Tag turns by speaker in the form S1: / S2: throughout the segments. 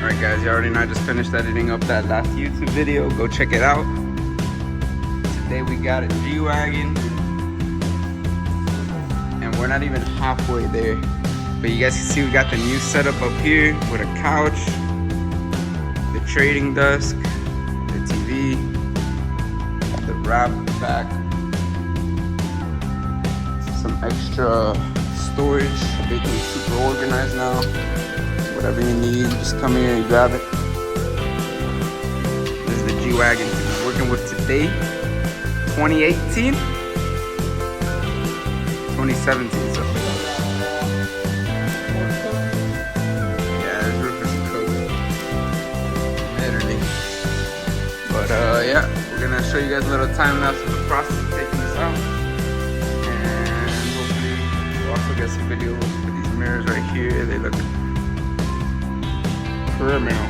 S1: Alright guys, you already know I just finished editing up that last YouTube video. Go check it out. Today we got a G-Wagon. And we're not even halfway there. But you guys can see we got the new setup up here with a couch, the trading desk, the TV, the wrap back, some extra storage. Everything's super organized now. Whatever you need, just come here and grab it. This is the G-Wagon we're working with today. 2018? 2017, so. Yeah, this roof is cooked. Literally. But yeah, we're gonna show you guys a little time lapse of the process of taking this out. And hopefully we'll also get some videos for these mirrors right here. They look criminal.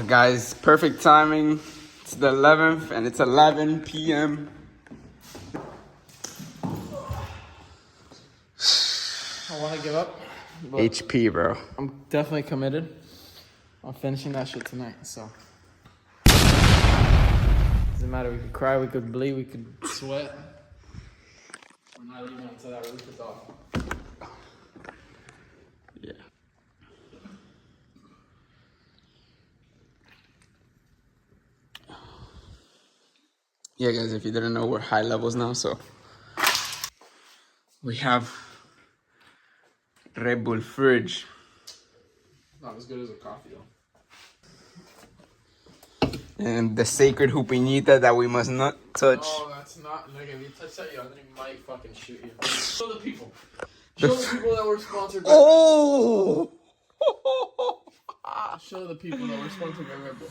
S1: Guys, perfect timing. It's the 11th and it's 11 p.m.
S2: I want to give up. But
S1: HP, bro.
S2: I'm definitely committed on finishing that shit tonight, so. Doesn't matter, we could cry, we could bleed, we could sweat. We're not leaving until that roof is off.
S1: Yeah. Yeah, guys, if you didn't know, we're high levels now, so we have Red Bull fridge.
S2: Not as good as a coffee, though.
S1: And the sacred hoopinita that we must not touch.
S2: Oh, that's not, like, if you touch that, I might fucking shoot you. Show the people. Show the people that we're sponsored by
S1: Oh!
S2: Show the people that we're sponsored by Red Bull.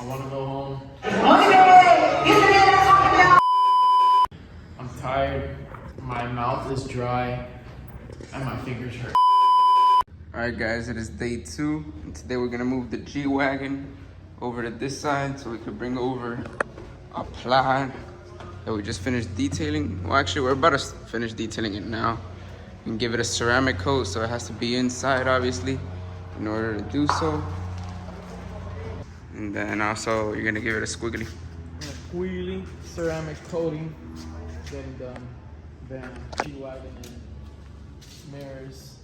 S2: I want to go home. I'm tired. My mouth is dry. And my fingers hurt.
S1: Alright guys, it is day 2. And today we're gonna move the G-Wagon over to this side so we could bring over a plaid that we just finished detailing. Well, actually, we're about to finish detailing it now. And give it a ceramic coat, so it has to be inside, obviously, in order to do so. And then also, you're gonna give it a squiggly.
S2: Wheelie ceramic coating. Getting done. Then G-Wagon and mirrors.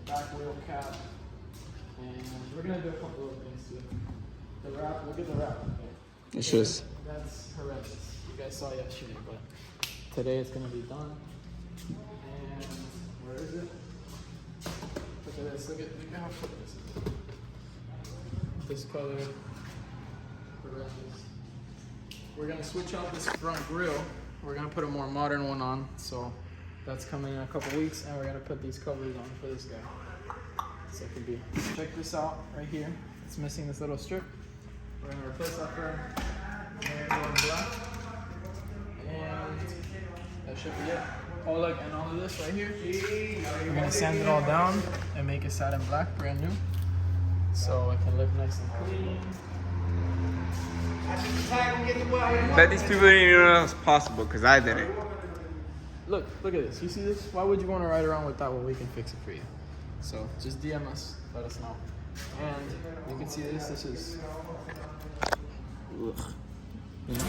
S2: Back wheel cap. And we're gonna do a couple of things too. The wrap, look at the wrap. Okay.
S1: It's just...
S2: That's horrendous. You guys saw yesterday, but today it's gonna be done. And where is it? Look at this. Look at how cool this is. This color. Horrendous. We're gonna switch out this front grille. We're gonna put a more modern one on. So that's coming in a couple weeks, and we're gonna put these covers on for this guy. So it can be. Check this out right here. It's missing this little strip. We're gonna replace that for going black. And that should be it. Oh look, and all of this right here. We're gonna sand it all down and make it satin black, brand new. So it can look nice and clean.
S1: Bet these people didn't even know that was possible, because I didn't.
S2: Look at this. You see this? Why would you want to ride around with that when we can fix it for you? So just DM us, let us know. And you can see this. This is. Ugh. You know?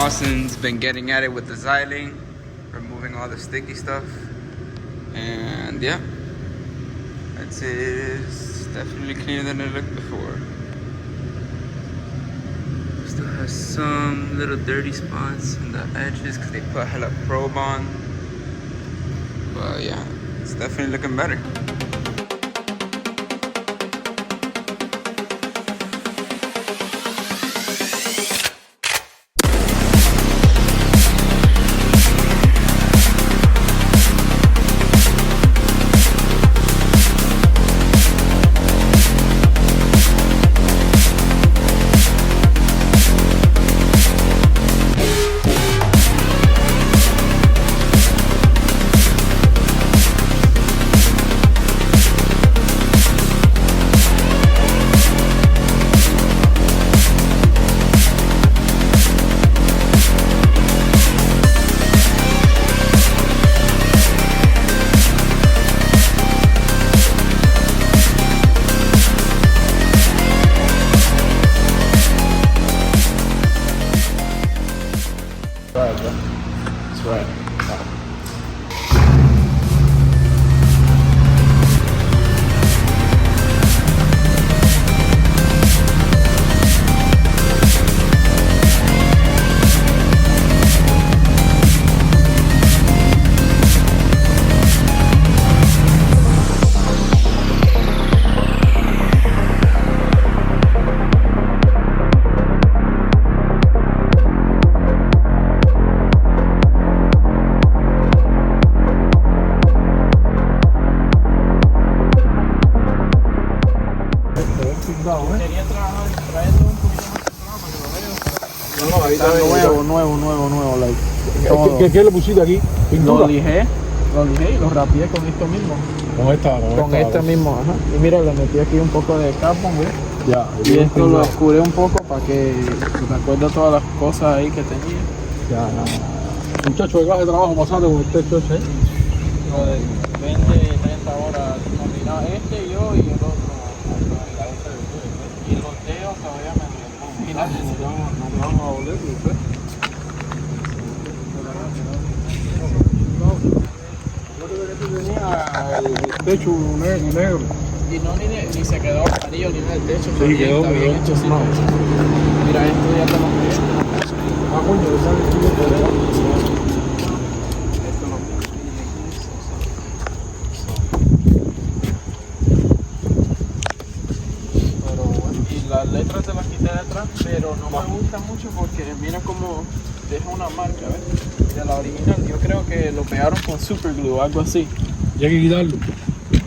S1: Austin's been getting at it with the xylene, removing all the sticky stuff. And yeah, I'd say it's definitely cleaner than it looked before. Still has some little dirty spots in the edges because they put hella probe on. But yeah, it's definitely looking better.
S2: That's right. Quería traerlo un poquito más temprano para que lo veas.
S3: No, ahí está
S2: Nuevo, like.
S3: ¿Qué le pusiste aquí?
S2: Lo lijé y lo rapié con esto mismo.
S3: Con esta.
S2: Mismo, ajá. Y mira, le metí aquí un poco de carbon, ¿ves?
S3: Ya.
S2: Y esto lo oscuré un poco para que me acuerde todas las cosas ahí que tenía.
S3: Ya. Muchacho, ¿qué clase de trabajo pasaste con este coche?
S2: Lo de 20, 30 horas combinado, yo y el otro. Y los dedos todavía me duelen.
S3: No te vamos a volver, ¿usted? Yo creo que tú tenías el techo negro.
S2: Y no ni se quedó amarillo ni nada el techo.
S3: Sí, quedó
S2: bien hecho, sí. Mira, esto ya te lo miré.
S3: Coño, le sale el tuyo por
S2: Esto lo Pero bueno, y las letras te las quité de atrás, pero no me gusta mucho porque mira cómo deja una marca, ¿ves? Mira la original, yo creo que lo pegaron con superglue o algo así.
S3: Y hay que quitarlo.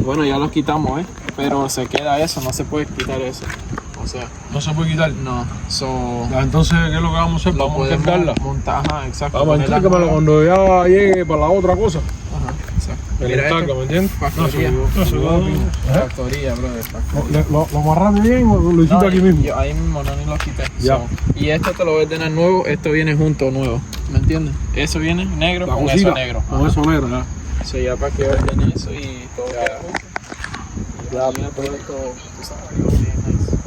S2: Bueno, ya lo quitamos, pero se queda eso, no se puede quitar eso. O sea,
S3: No se puede quitar.
S2: no.
S3: Ya, entonces, ¿qué es lo que vamos a hacer? Vamos a intentarla.
S2: Montar, ajá, exacto.
S3: Vamos a intentarla cuando ya llegue para la otra cosa.
S2: Ajá, exacto.
S3: Me encarga, ¿me entiendes?
S2: Factoría. Factoría, brother. Factoría.
S3: ¿Lo amarraste bien o lo hiciste aquí mismo?
S2: Yo ahí mismo no ni lo quité.
S3: Ya.
S2: So, y esto te lo voy a ordenar nuevo, esto viene junto nuevo. ¿Me entiendes? Eso viene negro
S3: La
S2: con
S3: cosita,
S2: eso negro.
S3: con eso negro, ya.
S2: So, ya para que ordene eso y todo queda junto.
S3: Ya,
S2: Mira todo esto, tú sabes, bien nice.